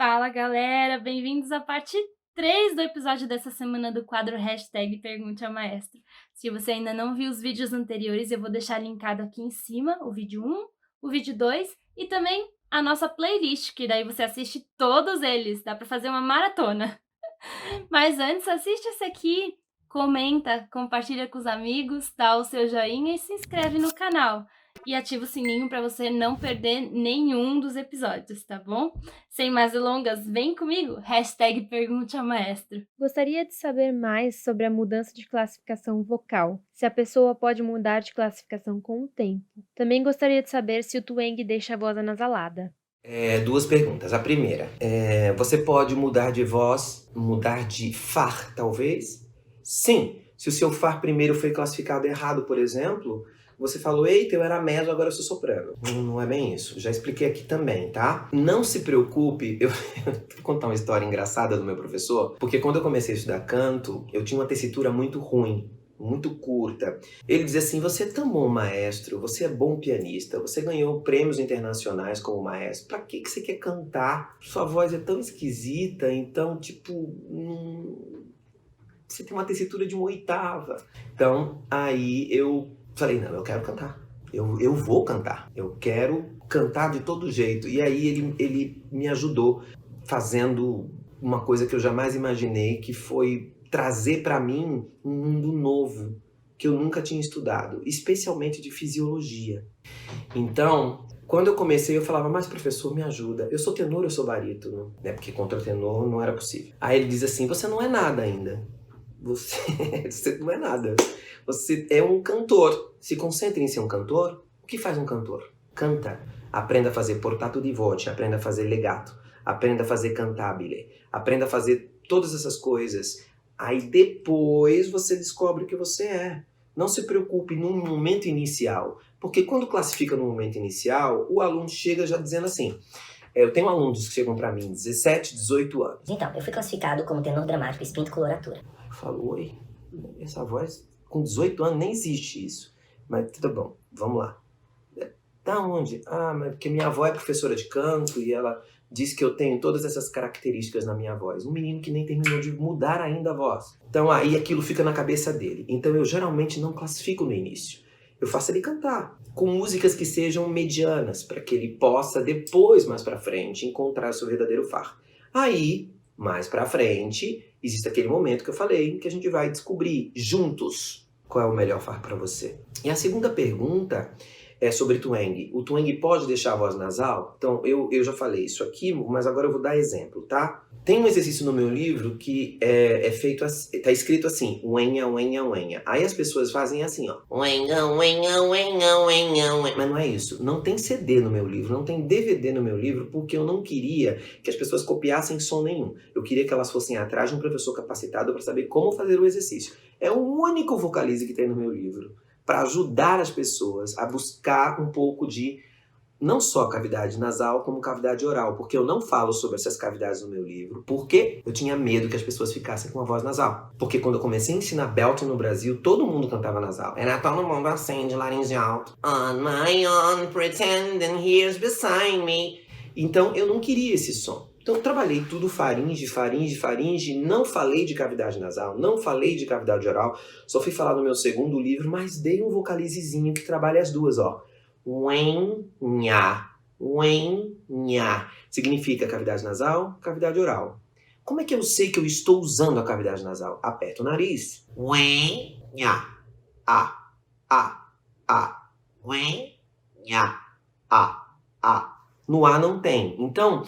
Fala galera, bem-vindos à parte 3 do episódio dessa semana do quadro Hashtag Pergunte ao Maestro. Se você ainda não viu os vídeos anteriores, eu vou deixar linkado aqui em cima o vídeo 1, o vídeo 2 e também a nossa playlist, que daí você assiste todos eles, dá pra fazer uma maratona. Mas antes, assiste esse aqui, comenta, compartilha com os amigos, dá o seu joinha e se inscreve no canal. E ativa o sininho para você não perder nenhum dos episódios, tá bom? Sem mais delongas, vem comigo! Hashtag Pergunte ao Maestro. Gostaria de saber mais sobre a mudança de classificação vocal, se a pessoa pode mudar de classificação com o tempo. Também gostaria de saber se o twang deixa a voz anasalada. Duas perguntas. A primeira, você pode mudar de voz, mudar de far, talvez? Sim. Se o seu far primeiro foi classificado errado, por exemplo, você falou, eita, eu era meso, agora eu sou soprano. Não é bem isso. Já expliquei aqui também, tá? Não se preocupe, eu vou contar uma história engraçada do meu professor, porque quando eu comecei a estudar canto, eu tinha uma tessitura muito ruim, muito curta. Ele dizia assim, você é tão bom maestro, você é bom pianista, você ganhou prêmios internacionais como maestro, pra que você quer cantar? Sua voz é tão esquisita, então, você tem uma tessitura de uma oitava. Então, aí eu falei, não, eu quero cantar. Eu vou cantar. Eu quero cantar de todo jeito. E aí ele me ajudou fazendo uma coisa que eu jamais imaginei, que foi trazer para mim um mundo novo, que eu nunca tinha estudado, especialmente de fisiologia. Então, quando eu comecei, eu falava, mas professor, me ajuda. Eu sou tenor, eu sou barítono, né? Porque contratenor não era possível. Aí ele diz assim, você não é nada ainda. Você não é nada. Você é um cantor. Se concentre em ser um cantor. O que faz um cantor? Canta. Aprenda a fazer portato di voce, aprenda a fazer legato, aprenda a fazer cantabile, aprenda a fazer todas essas coisas. Aí depois você descobre o que você é. Não se preocupe no momento inicial, porque quando classifica no momento inicial, o aluno chega já dizendo assim, eu tenho alunos que chegam para mim, 17, 18 anos. Então, eu fui classificado como tenor dramático espinto coloratura. Eu falo, oi, essa voz, com 18 anos nem existe isso. Mas tudo bom, vamos lá. Da onde? Ah, mas porque minha avó é professora de canto e ela diz que eu tenho todas essas características na minha voz. Um menino que nem terminou de mudar ainda a voz. Então aí aquilo fica na cabeça dele. Então eu geralmente não classifico no início. Eu faço ele cantar com músicas que sejam medianas, para que ele possa depois, mais para frente, encontrar o seu verdadeiro far. Aí, mais para frente, existe aquele momento que eu falei, que a gente vai descobrir juntos qual é o melhor far para você. E a segunda pergunta é sobre twang. O twang pode deixar a voz nasal? Então, eu já falei isso aqui, mas agora eu vou dar exemplo, tá? Tem um exercício no meu livro que é feito, tá escrito assim, uenha, uenha, uenha. Aí as pessoas fazem assim, ó. Uenha, uenha, uenha, uenha, uenha. Mas não é isso. Não tem CD no meu livro, não tem DVD no meu livro, porque eu não queria que as pessoas copiassem som nenhum. Eu queria que elas fossem atrás de um professor capacitado para saber como fazer o exercício. É o único vocalize que tem no meu livro, para ajudar as pessoas a buscar um pouco de, não só cavidade nasal, como cavidade oral, porque eu não falo sobre essas cavidades no meu livro, porque eu tinha medo que as pessoas ficassem com a voz nasal. Porque quando eu comecei a ensinar belting no Brasil, todo mundo cantava nasal. Era todo mundo assim, de laringe alto. On my own, pretending here's beside me. Então eu não queria esse som. Então eu trabalhei tudo faringe, faringe, faringe, não falei de cavidade nasal, não falei de cavidade oral, só fui falar no meu segundo livro, mas dei um vocalizezinho que trabalha as duas, ó. Uenha, uenha. Significa cavidade nasal, cavidade oral. Como é que eu sei que eu estou usando a cavidade nasal? Aperto o nariz. Uenha, a. Uenha, a. No A não tem. Então,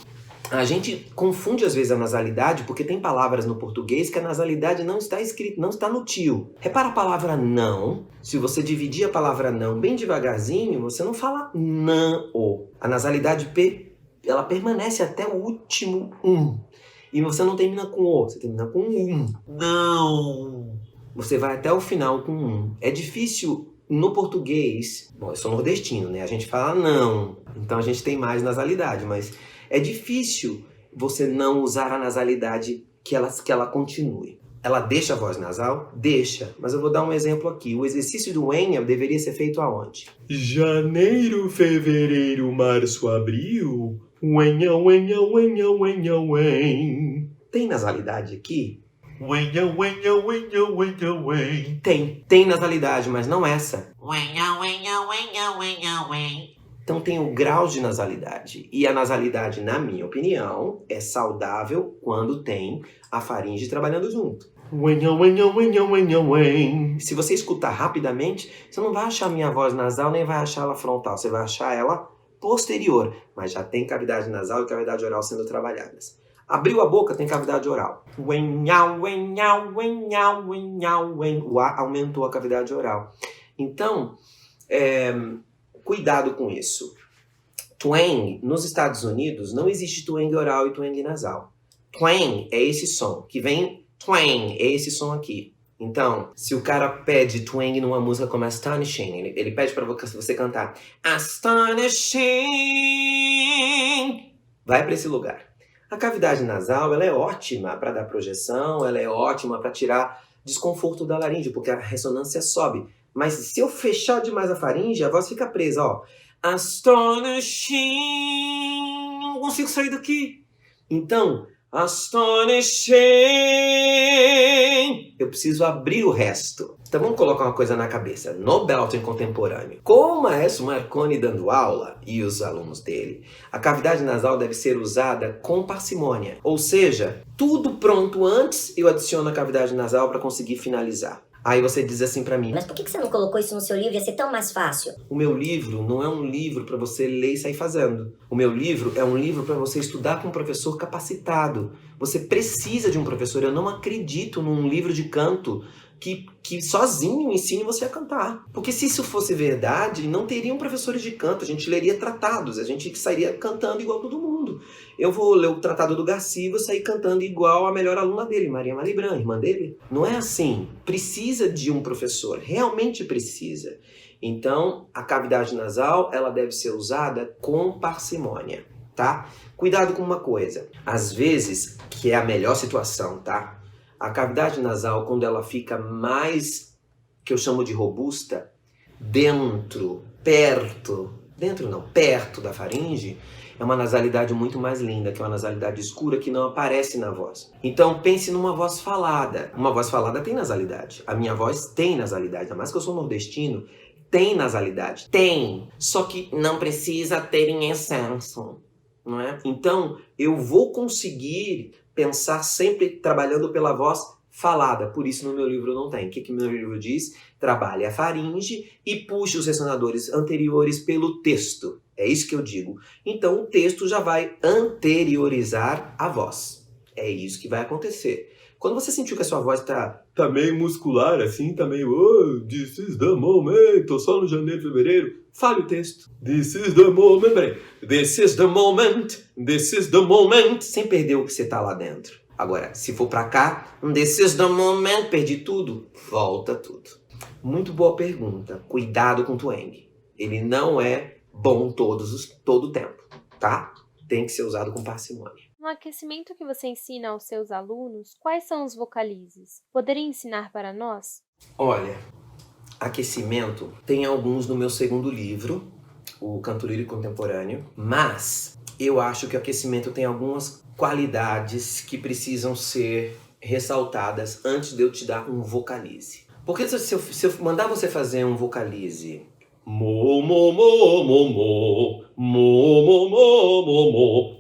a gente confunde às vezes a nasalidade, porque tem palavras no português que a nasalidade não está escrita, não está no tio. Repara a palavra não. Se você dividir a palavra não bem devagarzinho, você não fala não. A nasalidade P, ela permanece até o último E você não termina com o, você termina com Não. Você vai até o final com É difícil no português. Bom, eu sou nordestino, né? A gente fala não. Então a gente tem mais nasalidade, mas é difícil você não usar a nasalidade que ela continue. Ela deixa a voz nasal? Deixa. Mas eu vou dar um exemplo aqui. O exercício do Enha deveria ser feito aonde? Janeiro, fevereiro, março, abril. Wenha, wenha, wenha, wenha, wen. Tem nasalidade aqui? Wenha, wenha, wenha, wenha, wen. Tem nasalidade, mas não essa. Wenha, wenha, wenha, wenha, wen. Então tem o grau de nasalidade. E a nasalidade, na minha opinião, é saudável quando tem a faringe trabalhando junto. Wenha, wenha, wenha, wenha, wen. Se você escutar rapidamente, você não vai achar minha voz nasal, nem vai achar ela frontal. Você vai achar ela posterior. Mas já tem cavidade nasal e cavidade oral sendo trabalhadas. Abriu a boca, tem cavidade oral. Wenha, wenha, wenha, wenha, wen. O A aumentou a cavidade oral. Então, cuidado com isso. Twang, nos Estados Unidos, não existe twang oral e twang nasal. Twang é esse som, que vem twang, é esse som aqui. Então, se o cara pede twang numa música como Astonishing, ele pede pra você cantar Astonishing, vai pra esse lugar. A cavidade nasal, ela é ótima para dar projeção, ela é ótima para tirar desconforto da laringe, porque a ressonância sobe. Mas se eu fechar demais a faringe, a voz fica presa, ó. Astonishing, não consigo sair daqui. Então, astonishing, eu preciso abrir o resto. Então vamos colocar uma coisa na cabeça. No Belting contemporâneo, com o maestro Marconi dando aula e os alunos dele, a cavidade nasal deve ser usada com parcimônia. Ou seja, tudo pronto antes, eu adiciono a cavidade nasal para conseguir finalizar. Aí você diz assim pra mim: Mas por que você não colocou isso no seu livro? Ia ser tão mais fácil. o meu livro não é um livro para você ler e sair fazendo. O meu livro é um livro para você estudar com um professor capacitado. Você precisa de um professor. Eu não acredito num livro de canto que sozinho ensine você a cantar. Porque se isso fosse verdade, não teriam professores de canto. A gente leria tratados, a gente sairia cantando igual todo mundo. Eu vou ler o tratado do Garcia e vou sair cantando igual a melhor aluna dele, Maria Malibran, irmã dele. Não é assim. Precisa de um professor. Realmente precisa. Então, a cavidade nasal, ela deve ser usada com parcimônia, tá? Cuidado com uma coisa. Às vezes, que é a melhor situação, tá? A cavidade nasal, quando ela fica mais, que eu chamo de robusta, perto da faringe, é uma nasalidade muito mais linda, que é uma nasalidade escura que não aparece na voz. Então pense numa voz falada. Uma voz falada tem nasalidade. A minha voz tem nasalidade, ainda mais que eu sou nordestino, tem nasalidade. Tem, só que não precisa ter em excesso, não é? Então eu vou conseguir pensar sempre trabalhando pela voz falada. Por isso no meu livro não tem. O que meu livro diz? Trabalhe a faringe e puxe os ressonadores anteriores pelo texto. É isso que eu digo. Então o texto já vai anteriorizar a voz. É isso que vai acontecer. Quando você sentiu que a sua voz tá meio muscular assim, tá meio this is the moment, tô só no janeiro, fevereiro, fale o texto. This is the moment, peraí. This is the moment, this is the moment. Sem perder o que você tá lá dentro. Agora, se for pra cá, this is the moment, perdi tudo, volta tudo. Muito boa pergunta. Cuidado com o twang. Ele não é bom todo o tempo, tá? Tem que ser usado com parcimônia. No aquecimento que você ensina aos seus alunos, quais são os vocalizes? Poderia ensinar para nós? Olha, aquecimento tem alguns no meu segundo livro, o Canto Lírico Contemporâneo, mas eu acho que o aquecimento tem algumas qualidades que precisam ser ressaltadas antes de eu te dar um vocalize. Porque se eu mandar você fazer um vocalize,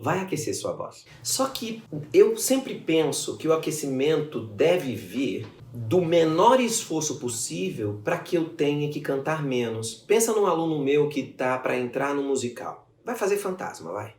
vai aquecer sua voz. Só que eu sempre penso que o aquecimento deve vir do menor esforço possível para que eu tenha que cantar menos. Pensa num aluno meu que tá para entrar no musical. Vai fazer Fantasma, vai.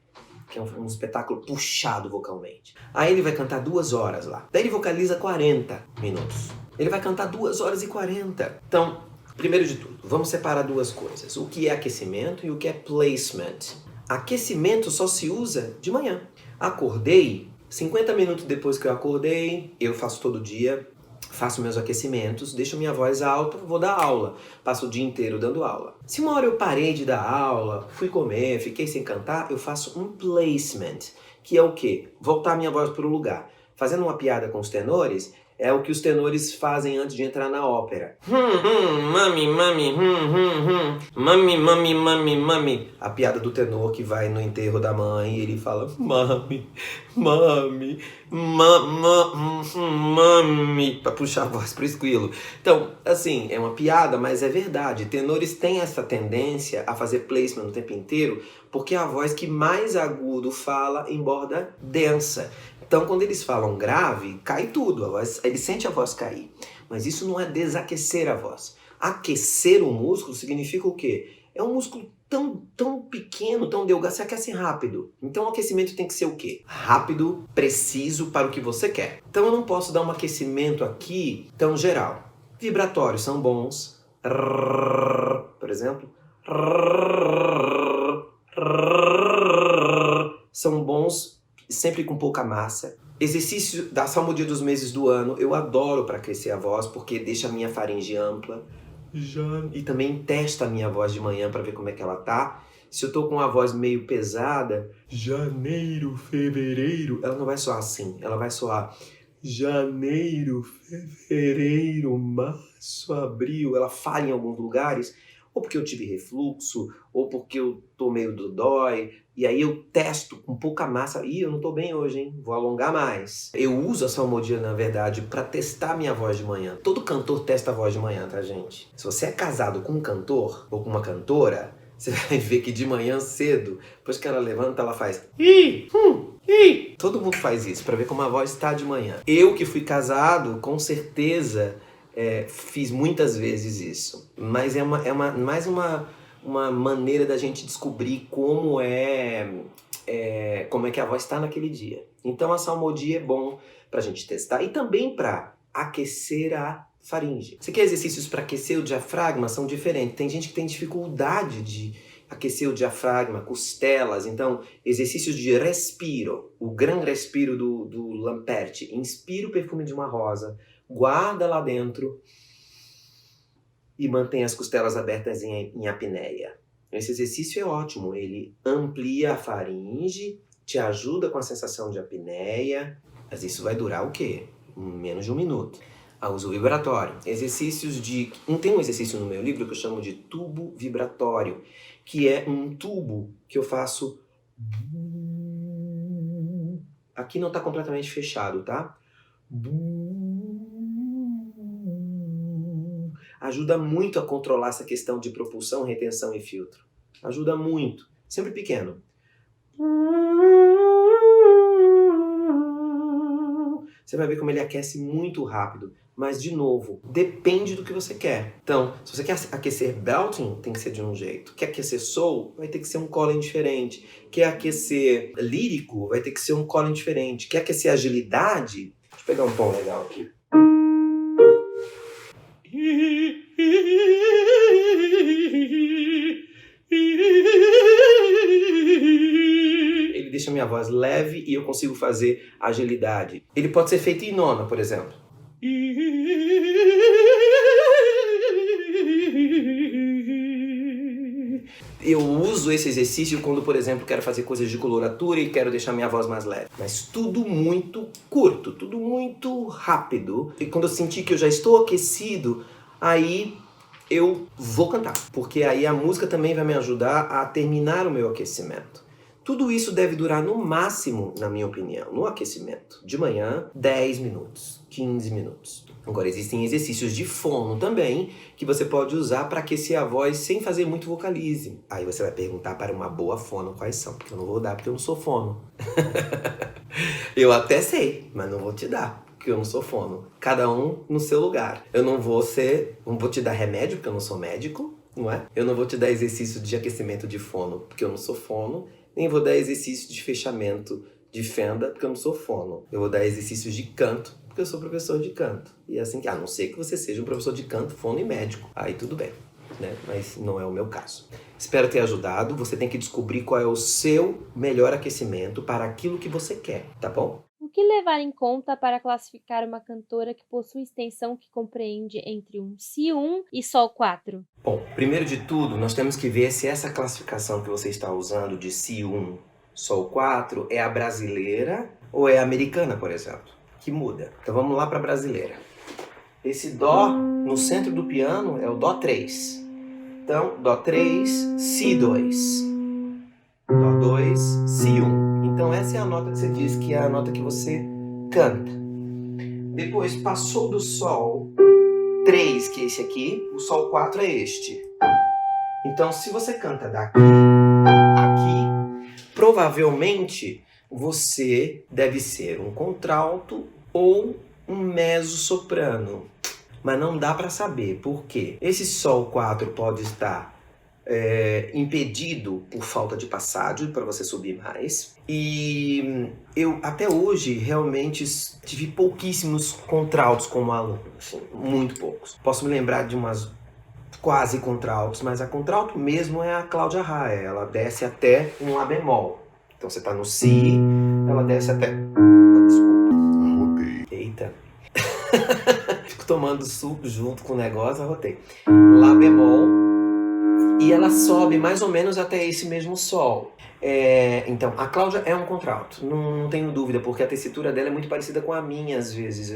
Que é um espetáculo puxado vocalmente. Aí ele vai cantar 2 horas lá. Daí ele vocaliza 40 minutos. Ele vai cantar 2 horas e 40. Então, primeiro de tudo, vamos separar duas coisas. O que é aquecimento e o que é placement. Aquecimento só se usa de manhã. Acordei, 50 minutos depois que eu acordei, eu faço todo dia, faço meus aquecimentos, deixo minha voz alta, vou dar aula. Passo o dia inteiro dando aula. Se uma hora eu parei de dar aula, fui comer, fiquei sem cantar, eu faço um placement, que é o quê? Voltar minha voz para o lugar. Fazendo uma piada com os tenores, É o que os tenores fazem antes de entrar na ópera. Mami, mami, mami, mami, mami, mami. A piada do tenor que vai no enterro da mãe e ele fala mami, mami, mami, pra puxar a voz pro esquilo. Então, assim, é uma piada, mas é verdade. Tenores têm essa tendência a fazer placement o tempo inteiro porque é a voz que mais agudo fala em borda densa. Então, quando eles falam grave, cai tudo, ele sente a voz cair. Mas isso não é desaquecer a voz. Aquecer o músculo significa o quê? É um músculo tão pequeno, tão delgado, você aquece rápido. Então o aquecimento tem que ser o quê? Rápido, preciso para o que você quer. Então eu não posso dar um aquecimento aqui tão geral. Vibratórios são bons. Por exemplo. São bons sempre com pouca massa. Exercício da salmodia dos meses do ano, eu adoro para crescer a voz, porque deixa a minha faringe ampla. E também testa a minha voz de manhã para ver como é que ela tá. Se eu tô com uma voz meio pesada, janeiro, fevereiro, ela não vai soar assim. Ela vai soar janeiro, fevereiro, março, abril. Ela falha em alguns lugares, ou porque eu tive refluxo, ou porque eu tô meio dodói. E aí eu testo com pouca massa. Ih, eu não tô bem hoje, hein? Vou alongar mais. Eu uso a salmodia, na verdade, pra testar minha voz de manhã. Todo cantor testa a voz de manhã, tá, gente? Se você é casado com um cantor ou com uma cantora, você vai ver que de manhã cedo, depois que ela levanta, ela faz ih. Todo mundo faz isso, pra ver como a voz está de manhã. Eu que fui casado, com certeza, fiz muitas vezes isso. Mas é mais uma maneira da gente descobrir como é que a voz está naquele dia. Então a salmodia é bom pra gente testar e também para aquecer a faringe. Você quer exercícios para aquecer o diafragma? São diferentes. Tem gente que tem dificuldade de aquecer o diafragma, costelas. Então, exercícios de respiro. O gran respiro do Lamperti. Inspira o perfume de uma rosa, guarda lá dentro e mantém as costelas abertas em apneia. Esse exercício é ótimo, ele amplia a faringe, te ajuda com a sensação de apneia, mas isso vai durar o quê? Menos de 1 minuto. Uso vibratório. Exercícios de... Tem um exercício no meu livro que eu chamo de tubo vibratório, que é um tubo que eu faço... Aqui não está completamente fechado, tá? Ajuda muito a controlar essa questão de propulsão, retenção e filtro. Ajuda muito. Sempre pequeno. Você vai ver como ele aquece muito rápido. Mas, de novo, depende do que você quer. Então, se você quer aquecer belting, tem que ser de um jeito. Quer aquecer soul, vai ter que ser um calling diferente. Quer aquecer lírico, vai ter que ser um calling diferente. Quer aquecer agilidade? Deixa eu pegar um tom legal aqui. Ele deixa a minha voz leve e eu consigo fazer agilidade. Ele pode ser feito em nona, por exemplo. Eu uso esse exercício quando, por exemplo, quero fazer coisas de coloratura e quero deixar minha voz mais leve. Mas tudo muito curto, tudo muito rápido. E quando eu sentir que eu já estou aquecido, aí eu vou cantar. Porque aí a música também vai me ajudar a terminar o meu aquecimento. Tudo isso deve durar no máximo, na minha opinião, no aquecimento. De manhã, 10 minutos, 15 minutos. Agora, existem exercícios de fono também, que você pode usar para aquecer a voz sem fazer muito vocalize. Aí você vai perguntar para uma boa fono quais são, porque eu não vou dar, porque eu não sou fono. Eu até sei, mas não vou te dar, porque eu não sou fono. Cada um no seu lugar. Eu não vou te dar remédio, porque eu não sou médico, não é? Eu não vou te dar exercício de aquecimento de fono, porque eu não sou fono. Nem vou dar exercício de fechamento de fenda, porque eu não sou fono. Eu vou dar exercícios de canto, porque eu sou professor de canto. E é assim que, a não ser que você seja um professor de canto, fono e médico. Aí tudo bem, né? Mas não é o meu caso. Espero ter ajudado. Você tem que descobrir qual é o seu melhor aquecimento para aquilo que você quer, tá bom? O que levar em conta para classificar uma cantora que possui extensão que compreende entre um Si1 e Sol 4? Bom, primeiro de tudo, nós temos que ver se essa classificação que você está usando de Si1, Sol 4 é a brasileira ou é a americana, por exemplo. que muda. Então vamos lá para a brasileira. Esse Dó no centro do piano é o Dó 3. Então, Dó 3, Si 2. Dó 2, Si 1. Então essa é a nota que você diz que é a nota que você canta. Depois passou do Sol 3, que é esse aqui, o Sol 4 é este. Então se você canta daqui, aqui, provavelmente você deve ser um contralto ou um mezzo-soprano. Mas não dá para saber, por quê? Esse Sol 4 pode estar impedido por falta de passagem para você subir mais. E eu até hoje realmente tive pouquíssimos contraltos como aluno, assim, muito poucos. Posso me lembrar de umas quase contraltos, mas a contralto mesmo é a Cláudia Raia, ela desce até um Lá bemol. Então você tá no Si, ela desce até... Desculpa. Eita. Fico tomando suco junto com o negócio, arrotei. Lá bemol. E ela sobe mais ou menos até esse mesmo Sol. Então, a Cláudia é um contralto, não tenho dúvida, porque a tessitura dela é muito parecida com a minha, às vezes.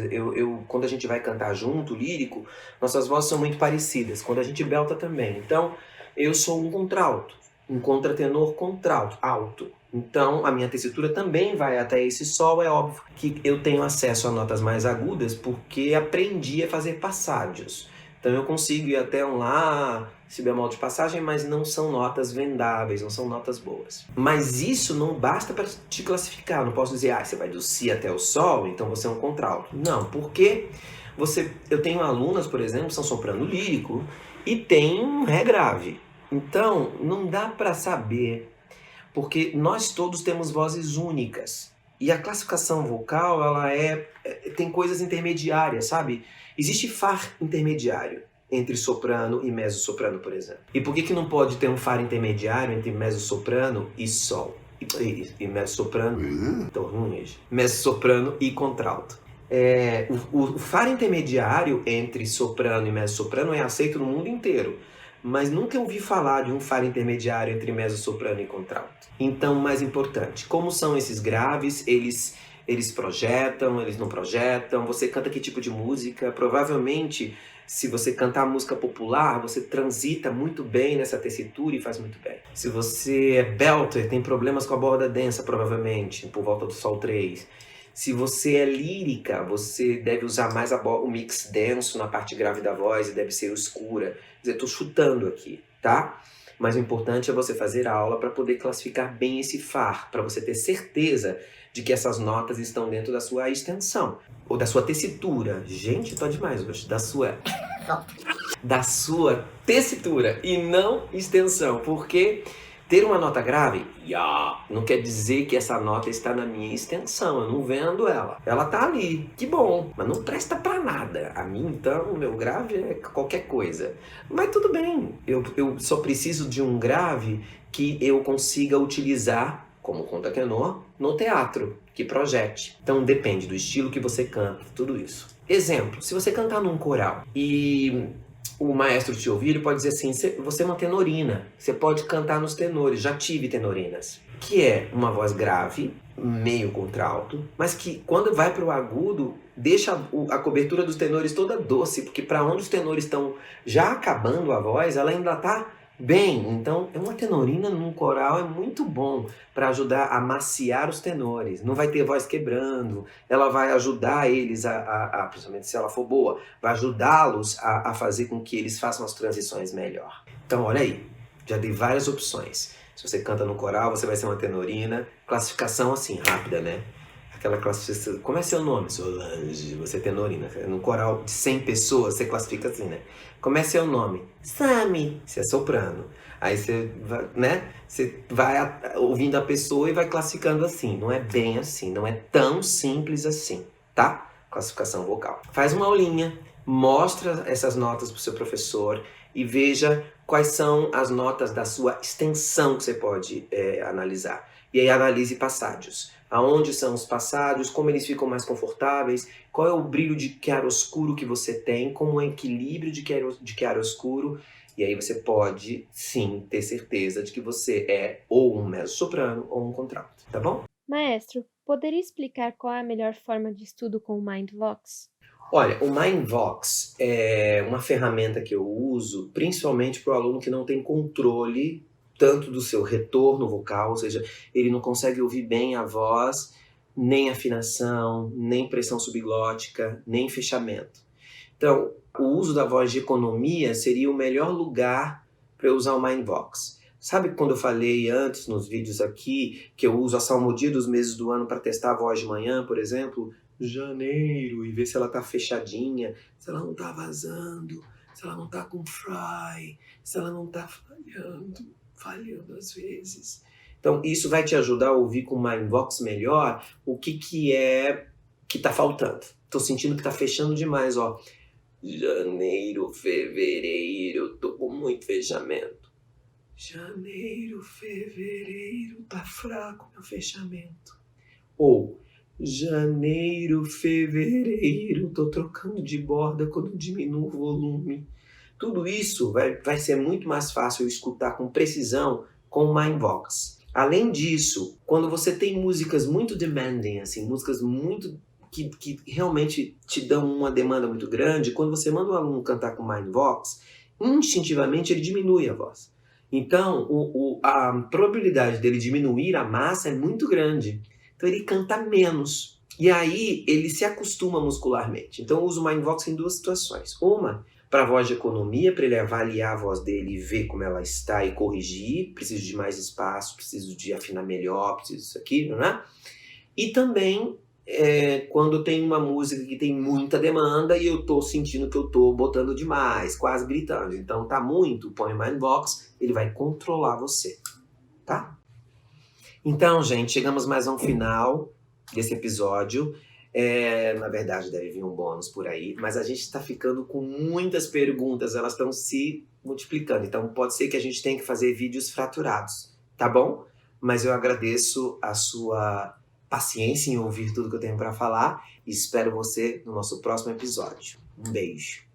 Quando a gente vai cantar junto, lírico, nossas vozes são muito parecidas. Quando a gente belta também. Então, eu sou um contralto, um contratenor contralto, alto. Então, a minha tessitura também vai até esse Sol. É óbvio que eu tenho acesso a notas mais agudas porque aprendi a fazer passágios. Então, eu consigo ir até um Lá, Si bemol de passagem, mas não são notas vendáveis, não são notas boas. Mas isso não basta para te classificar. Não posso dizer, você vai do Si até o Sol, então você é um contralto. Não, porque eu tenho alunas, por exemplo, que são soprano lírico e tem um Ré grave. Então, não dá para saber, porque nós todos temos vozes únicas. E a classificação vocal, ela tem coisas intermediárias, sabe? Existe Far intermediário entre soprano e mezzo-soprano, por exemplo. E por que não pode ter um Far intermediário entre mezzo-soprano e Sol? E mezzo-soprano... Tô ruim hoje. Mezzo-soprano e contralto. O Far intermediário entre soprano e mezzo-soprano é aceito no mundo inteiro. Mas nunca ouvi falar de um Far intermediário entre mezzo-soprano e contralto. Então, mais importante, como são esses graves? Eles projetam, eles não projetam? Você canta que tipo de música? Provavelmente, se você cantar música popular, você transita muito bem nessa tessitura e faz muito bem. Se você é belter, tem problemas com a borda densa, provavelmente, por volta do Sol 3. Se você é lírica, você deve usar mais o mix denso na parte grave da voz e deve ser escura. Quer dizer, estou chutando aqui, tá? Mas o importante é você fazer aula para poder classificar bem esse Far, para você ter certeza de que essas notas estão dentro da sua extensão, ou da sua tessitura. Gente, tô demais hoje. Da sua tessitura e não extensão, porque ter uma nota grave, não quer dizer que essa nota está na minha extensão, eu não vendo ela. Ela tá ali, que bom, mas não presta pra nada. A mim, então, o meu grave é qualquer coisa. Mas tudo bem, eu só preciso de um grave que eu consiga utilizar como contratenor no teatro, que projete. Então depende do estilo que você canta, tudo isso. Exemplo, se você cantar num coral e o maestro te ouvir, ele pode dizer assim, você é uma tenorina, você pode cantar nos tenores, já tive tenorinas, que é uma voz grave, meio contralto, mas que quando vai para o agudo, deixa a cobertura dos tenores toda doce, porque para onde os tenores estão já acabando a voz, ela ainda está bem. Então, uma tenorina num coral é muito bom para ajudar a maciar os tenores. Não vai ter voz quebrando, ela vai ajudar eles, principalmente se ela for boa, vai ajudá-los a fazer com que eles façam as transições melhor. Então, olha aí, já dei várias opções. Se você canta no coral, você vai ser uma tenorina. Classificação assim, rápida, né? Aquela classificação. Como é seu nome? Solange, você é tenorina. No coral de 100 pessoas, você classifica assim, né? Como é seu nome? Sami. Você é soprano. Aí você vai, né? Você vai ouvindo a pessoa e vai classificando assim. Não é bem assim, não é tão simples assim, tá? Classificação vocal. Faz uma aulinha, mostra essas notas pro seu professor e veja quais são as notas da sua extensão que você pode analisar. E aí analise passágios. Aonde são os passágios, como eles ficam mais confortáveis, qual é o brilho de chiaroscuro que você tem, como é o equilíbrio de chiaroscuro. E aí você pode, sim, ter certeza de que você é ou um mezzo-soprano ou um contralto, tá bom? Maestro, Poderia explicar qual é a melhor forma de estudo com o MindVox? Olha, o MindVox é uma ferramenta que eu uso principalmente para o aluno que não tem controle tanto do seu retorno vocal, ou seja, ele não consegue ouvir bem a voz, nem afinação, nem pressão subglótica, nem fechamento. Então, o uso da voz de economia seria o melhor lugar para eu usar o MindVox. Sabe quando eu falei antes nos vídeos aqui que eu uso a salmodia dos meses do ano para testar a voz de manhã, por exemplo? Janeiro, e ver se ela tá fechadinha, se ela não tá vazando, se ela não tá com fry, se ela não tá falhando às vezes. Então, isso vai te ajudar a ouvir com o MindVox melhor o que é que tá faltando. Tô sentindo que tá fechando demais, ó. Janeiro, fevereiro, tô com muito fechamento. Janeiro, fevereiro, tá fraco meu fechamento. Ou, janeiro, fevereiro, tô trocando de borda quando diminuo o volume. Tudo isso vai ser muito mais fácil eu escutar com precisão com o MindVox. Além disso, quando você tem músicas muito demanding, assim, músicas muito que realmente te dão uma demanda muito grande, quando você manda o aluno cantar com o MindVox, instintivamente ele diminui a voz. Então, a probabilidade dele diminuir a massa é muito grande. Então, ele canta menos. E aí, ele se acostuma muscularmente. Então, eu uso o MindVox em duas situações. Uma, para a voz de economia, para ele avaliar a voz dele e ver como ela está e corrigir. Preciso de mais espaço, preciso de afinar melhor, preciso disso aqui, né? E também, quando tem uma música que tem muita demanda e eu tô sentindo que eu tô botando demais, quase gritando. Então tá muito, põe o MindVox, ele vai controlar você, tá? Então, gente, chegamos mais ao final desse episódio. Na verdade, deve vir um bônus por aí, mas a gente está ficando com muitas perguntas, elas estão se multiplicando. Então pode ser que a gente tenha que fazer vídeos fraturados, tá bom? Mas eu agradeço a sua paciência em ouvir tudo que eu tenho para falar e espero você no nosso próximo episódio. Um beijo.